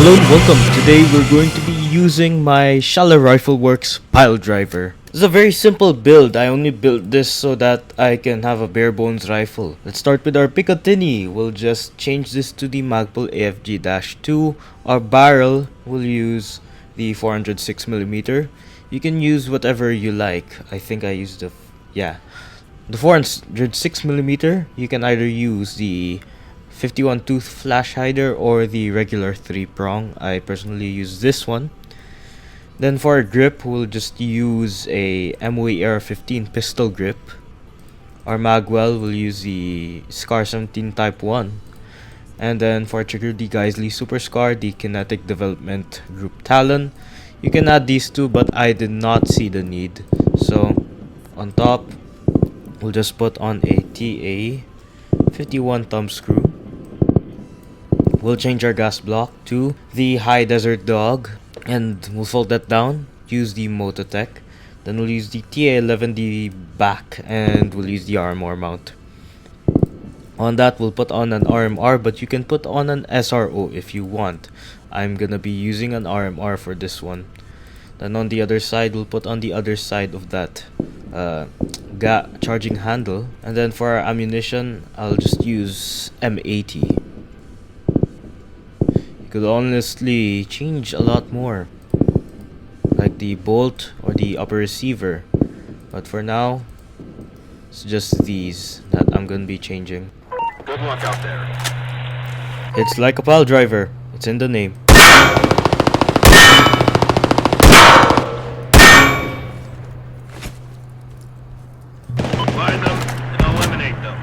Hello and welcome. Today we're going to be using my Shala Rifle Works pile driver. This is a very simple build. I only built this so that I can have a bare bones rifle. Let's start with our Picatinny. We'll just change this to the Magpul AFG-2. Our barrel will use the 406mm. You can use whatever you like. I think I used the 406mm. You can either use the 51 tooth flash hider or the regular 3-prong. I personally use this one. Then for our grip, we'll just use a MOE Era 15 pistol grip. Our magwell, we'll use the Scar 17 Type 1. And then for trigger, the Geisley Super Scar, the Kinetic Development Group Talon. You can add these two, but I did not see the need. So on top, we'll just put on a TA 51 thumb screw. We'll change our gas block to the High Desert Dog, and we'll fold that down, use the Mototech, then we'll use the TA11D back, and we'll use the RMR mount. On that, we'll put on an RMR, but you can put on an SRO if you want. I'm gonna be using an RMR for this one. Then on the other side, we'll put on the other side of that charging handle. And then for our ammunition, I'll just use M80. Could honestly change a lot more, like the bolt or the upper receiver, but for now it's just these that I'm gonna be changing. Good luck out there. It's like a pile driver, it's in the name. Find them and eliminate them.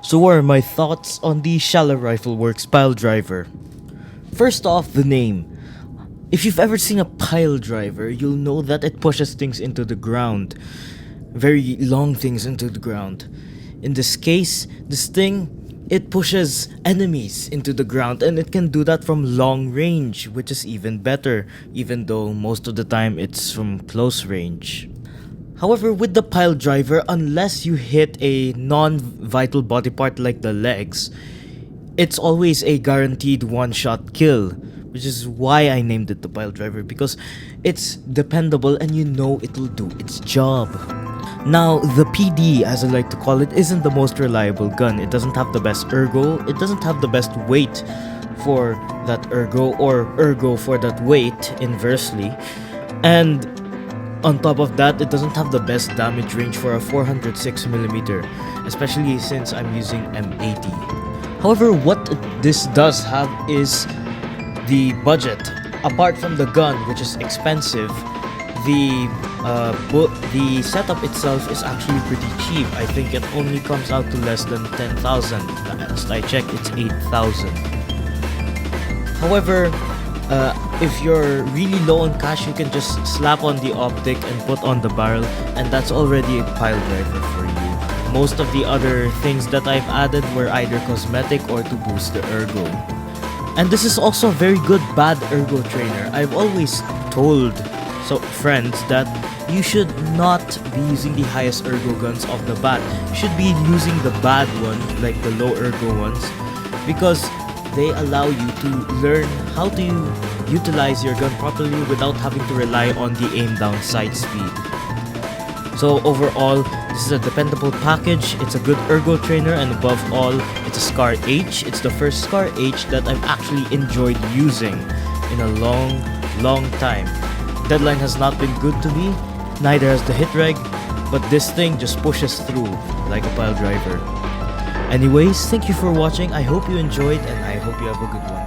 So what are my thoughts on the Shallow Rifle Works pile driver? First off, the name. If you've ever seen a pile driver, you'll know that it pushes things into the ground. Very long things into the ground. In this case, this thing, it pushes enemies into the ground, and it can do that from long range, which is even better, even though most of the time it's from close range. However, with the pile driver, unless you hit a non-vital body part like the legs, it's always a guaranteed one-shot kill, which is why I named it the pile driver, because it's dependable and you know it'll do its job. Now, the PD, as I like to call it, isn't the most reliable gun. It doesn't have the best ergo, it doesn't have the best weight for that ergo, or ergo for that weight, inversely. And on top of that, it doesn't have the best damage range for a 406mm, especially since I'm using M80. However, what this does have is the budget. Apart from the gun, which is expensive, the setup itself is actually pretty cheap. I think it only comes out to less than 10,000. Last I checked, it's 8,000. However, if you're really low on cash, you can just slap on the optic and put on the barrel, and that's already a pile driver for you. Most of the other things that I've added were either cosmetic or to boost the ergo. And this is also a very good bad ergo trainer. I've always told friends that you should not be using the highest ergo guns off the bat. You should be using the bad one, like the low ergo ones, because they allow you to learn how to utilize your gun properly without having to rely on the aim down sight speed. So overall, this is a dependable package, it's a good ergo trainer, and above all, it's a SCAR H. It's the first SCAR H that I've actually enjoyed using in a long time. Deadline has not been good to me, neither has the hit reg, but this thing just pushes through like a pile driver. Anyways, thank you for watching. I hope you enjoyed, and I hope you have a good one.